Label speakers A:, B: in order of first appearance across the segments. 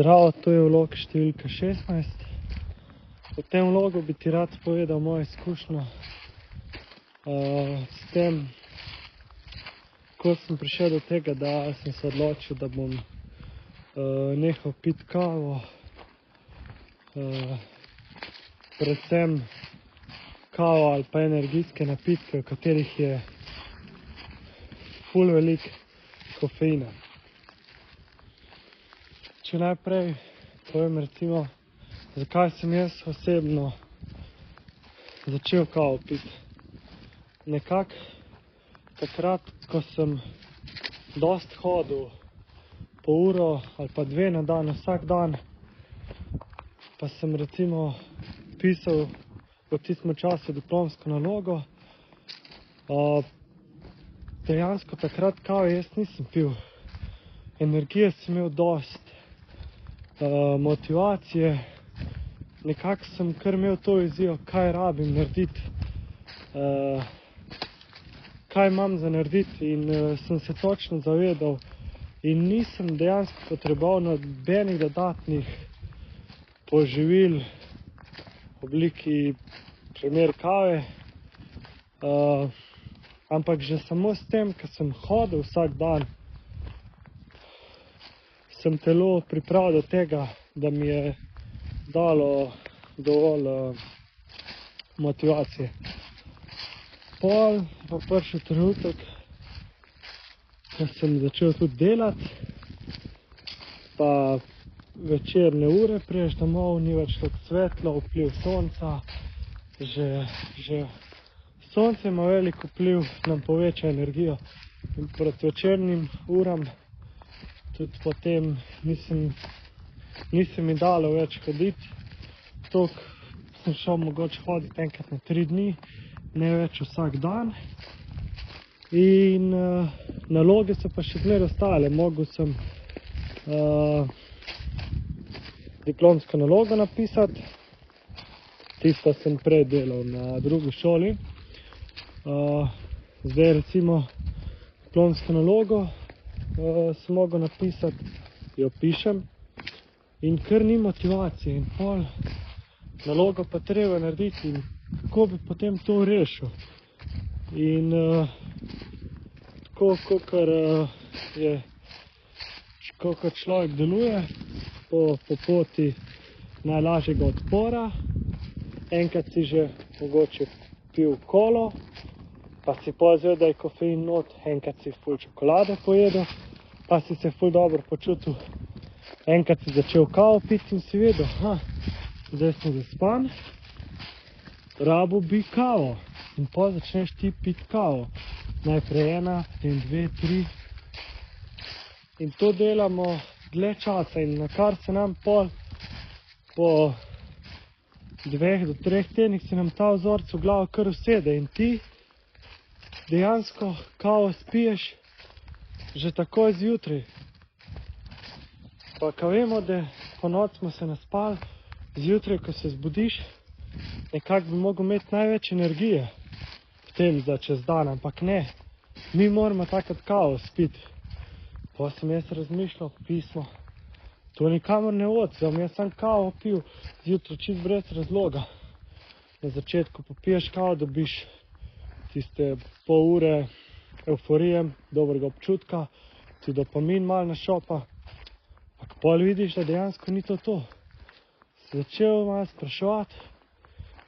A: Zdravo, to je vlog številka 16. V tem vlogu bi ti rad povedal mojo izkušnjo s tem, ko sem prišel do tega, da sem se odločil, da bom nehal piti kavo, predvsem kavo ali pa energijske napitke, v katerih je ful veliko kofeina. Če najprej povem recimo, zakaj sem jaz osebno začel kavo piti. Nekako takrat, ko sem dosti hodil po uro ali pa dve na dan, vsak dan, pa sem recimo pisal v tistem času diplomsko nalogo, dejansko takrat kave jaz nisem pil. Energije sem imel dosti, motivacije, nekako sem kar imel to vizijo, kaj rabim narediti, kaj imam za narediti, in sem se točno zavedal in nisem dejansko potreboval nobenih dodatnih poživil v obliki primer kave, ampak že samo s tem, ko sem hodil vsak dan, sem telo pripravil do tega, da mi je dalo dovolj motivacije. Pol pa prišel trenutek, ko sem začel tudi delati, pa večerne ure priješ domov, ni več tako svetlo, vpliv sonca, že sonce ima velik vpliv, nam poveča energijo, in proti večernim uram tudi potem nisem mi dalo več hoditi, toliko sem šel mogoče hoditi enkrat na 3 dni, ne več vsak dan, in naloge so pa še zmeraj ostale. Mogel sem diplomsko nalogo napisati, tisto sem prej delal na drugi šoli, zdaj recimo diplomsko nalogo sem mogel napisati, jo pišem, in ker ni motivacije, in pol nalogo pa treba narediti, in kako bi potem to rešil. In tako, kakor človek deluje po poti najlažjega odpora, enkrat si že mogoče pil kolo, pa si pol zvedel, da je kofein not, enkrat si ful čokolade pojedel, pa si se ful dobro počutil, enkrat si začel kavo piti in si vedel, zdaj sem zaspan, rabil bi kavo, in pol začneš ti piti kavo. Najprej 1, potem 2, 3, in to delamo dlje časa, in nakar se nam pol po 2 do 3 tednih se nam ta vzorec v glavo kar usede, in ti dejansko kavo spiješ že takoj zjutraj. Pa ko vemo, da po noč smo se naspali, zjutraj, ko se zbudiš, nekako bi mogel imeti največ energije v tem za čez dan, ampak ne, mi moramo takrat kavo spiti. Pa sem jaz razmišljal, pismo, to nikamor ne vodi, da bom jaz sam kavo pil zjutraj čist brez razloga. Na začetku popiješ kavo, dobiš tiste pol ure evforije, dobrega občutka, ti dopamin malo našopa, ampak pol vidiš, da dejansko ni to. Začel malo spraševati,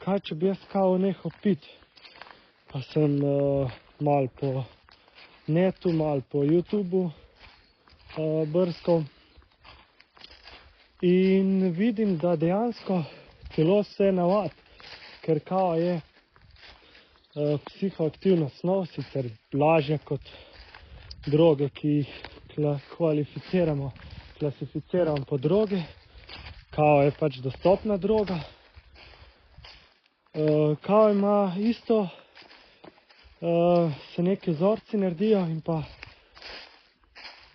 A: kaj če bi jaz kavo nehal piti. Pa sem malo po netu, malo po YouTubeu brskal, in vidim, da dejansko telo se navadi, ker kava je psihoaktivna snov, sicer lažja kot droge, ki jih klasificiramo po droge. Kava je pač dostopna droga. Kava ima isto, se neki vzorci naredijo in pa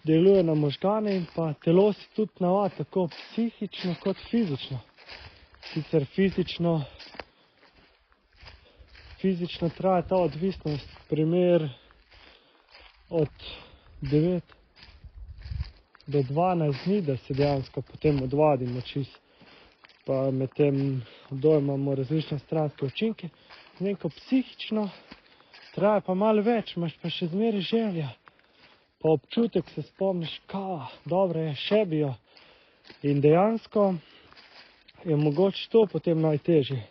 A: deluje na možgane, in pa telo se tudi navadi, tako psihično kot fizično. Sicer fizično traja ta odvisnost primer od 9 do 12 dni, da se dejansko potem odvadimo čisto. Pa med tem dojmamo različne stranske učinke. Neko psihično traja pa malo več, imaš pa še zmeraj želja. Pa občutek se spomniš, dobro je, še bi jo. In dejansko je mogoče to potem najtežje.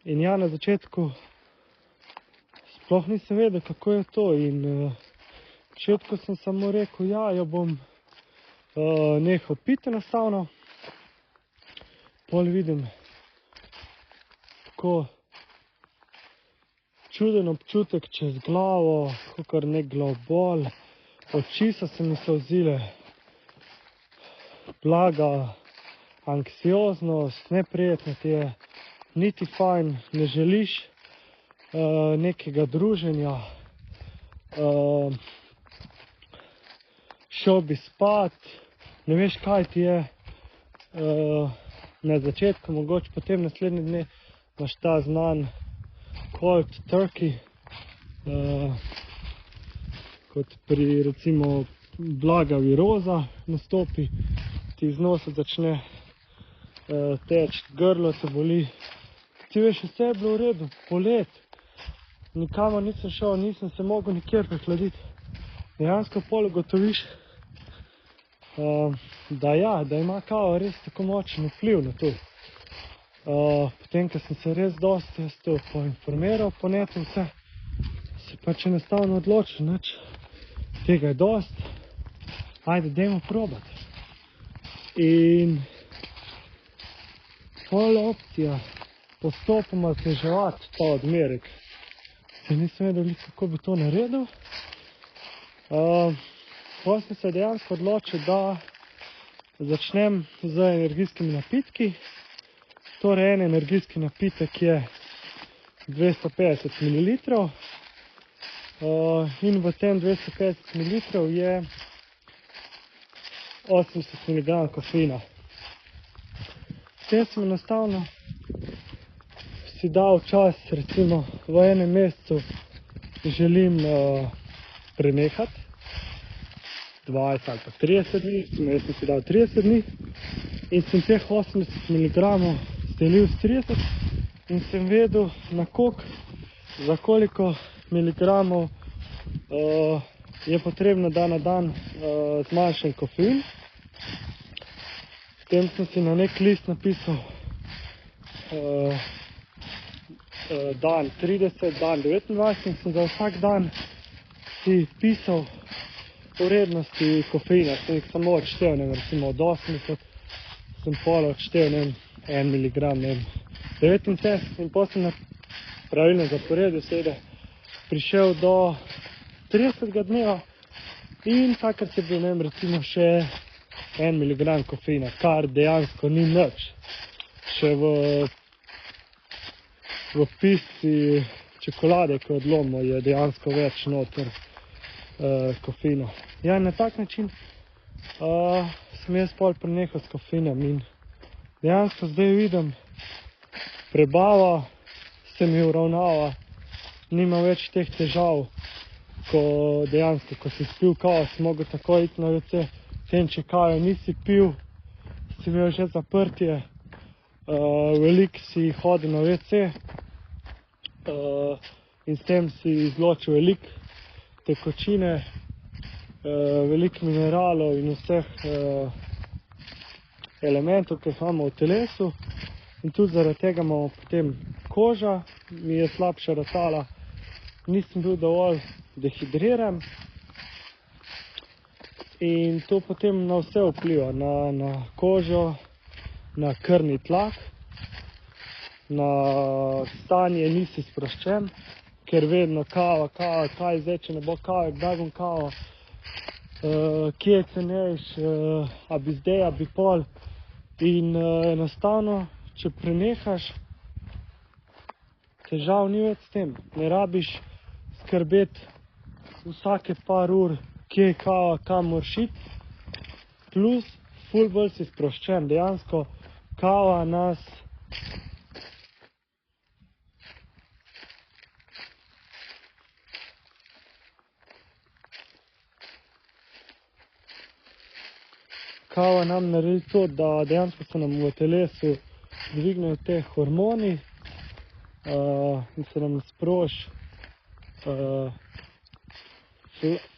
A: In ja, na začetku sploh nisem vedel, kako je to. In v začetku sem samo rekel, jo bom nehal piti enostavno. Pol vidim tako čuden občutek čez glavo, kakor nek glavobol, oči so se mi solzile, blaga anksioznost, neprijetno ti je, niti fajn, ne želiš nekega druženja, šel bi spat, ne veš, kaj ti je. Na začetku, mogoče potem naslednji dne imaš ta znan cold turkey, kot pri recimo blaga viroza nastopi, ti iz nosa začne teči, grlo te boli. Ti veš, vse je bilo v redu, polet, nikamor nisem šel, nisem se mogel nikjer prehladiti. Dejansko pol ugotoviš, da ima kava res tako močen vpliv na to. Potem, ko sem se res dosti to poinformiral po netu vse, se pač enostavno odločil, tega je dosti, ajde, dajmo probati. In pol opcija, postopoma zniževati ta odmerek. Se nisem vedel, kako bi to naredil. Pol sem se dejansko odločil, da začnem z energijskimi napitki. Torej, en energijski napitek je 250 ml in v tem 250 ml je 80 mg kofeina. S tem sem enostavno si dal čas, recimo v enem mesecu želim prenehati, 20 ali pa 30 dni, jaz sem si dal 30 dni in sem teh 80 mg delil s 30 in sem vedel, za koliko miligramov je potrebno, da na dan zmanjšam kofein. Potem sem si na nek list napisal dan 30, dan 29 in sem za vsak dan si pisal vrednosti kofeina, sem jih samo odštel, recimo od 80 sem pol odštel, 1 miligram, 79 in potem na pravilno zaporedju seveda prišel do 30 dneva in takrat je bil recimo še 1 miligram kofeina, kar dejansko ni nič. Še v pisci čokolade, ko odlomimo, je dejansko več noter kofeina. Ja, na tak način sem jaz pol prenehal s kofeinom in dejansko zdaj vidim, prebava se mi uravnava, nimam več teh težav, ko si spil kavo, si mogel takoj iti na WC, tem če kave nisi pil, si imel že zaprtje, veliko si hodil na WC in s tem si izločil veliko tekočine, veliko mineralov in vseh elementov, ki jih imamo v telesu in tudi zaradi tega imamo potem koža, mi je slabša ratala, nisem bil dovolj dehidriran in to potem na vse vpliva, na kožo, na krvni tlak, na stanje nisi sproščen, ker vedno kava, kaj zdaj, če ne bo kave, kdaj bom kavo, kje je cenejš, a bi zdaj, a bi pol. In enostavno, če prenehaš, težav ni več s tem. Ne rabiš skrbeti vsake par ur, kje je kava, kam moraš iti. Plus, ful bolj si sproščen. Dejansko kava nas kava nam naredi to, da dejansko se nam v telesu dvignejo te hormoni in se nam sproži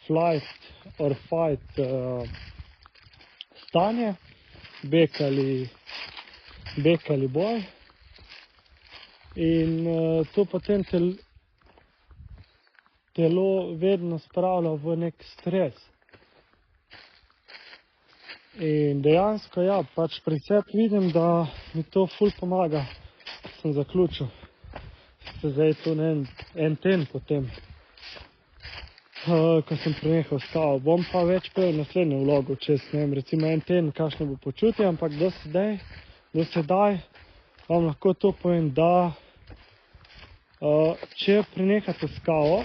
A: flight or fight stanje, beg ali boj. In to potem telo vedno spravlja v nek stres. In dejansko, ja, pač pri sebi vidim, da mi to ful pomaga. Sem zaključil. Zdaj to en teden potem, ko sem prenehal s kavo. Bom pa več pel naslednjo vlogo, čez, ne vem, recimo en teden, kakšno bo počutje, ampak do sedaj vam lahko to povem, da če prenehate s kavo,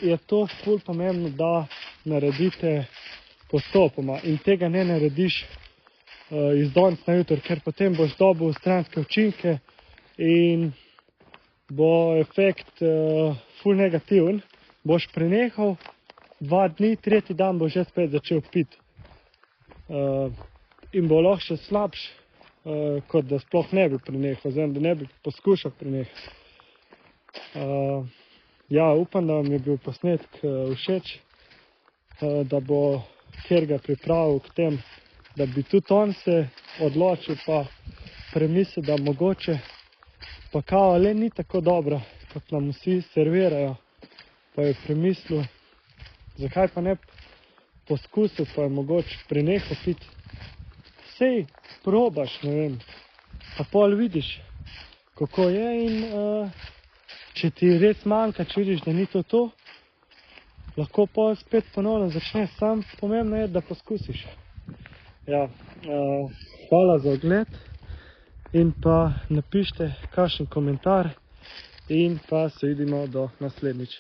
A: je to ful pomembno, da naredite postopoma in tega ne narediš iz danes na jutro, ker potem boš dobil stranske učinke in bo efekt ful negativen. Boš prenehal, 2 dni, 3. dan boš že spet začel piti. In bo lahko še slabš, kot da sploh ne bi prenehal, oziroma da ne bi poskušal prenehati. Ja, upam, da vam je bil posnetek všeč, da bo katerega pripravil k tem, da bi tudi on se odločil pa premislil, da mogoče pa kava le ni tako dobra, kot nam vsi servirajo, pa je premislil, zakaj pa ne poskusil, pa je mogoče prenehal piti. Sej probaš, ne vem, pa pol vidiš, kako je in če ti res manjka, če vidiš, da ni to, lahko pol spet ponovno začneš, sam pomembno je, da poskusiš. Ja, hvala za ogled in pa napišite kakšen komentar in pa se vidimo do naslednjič.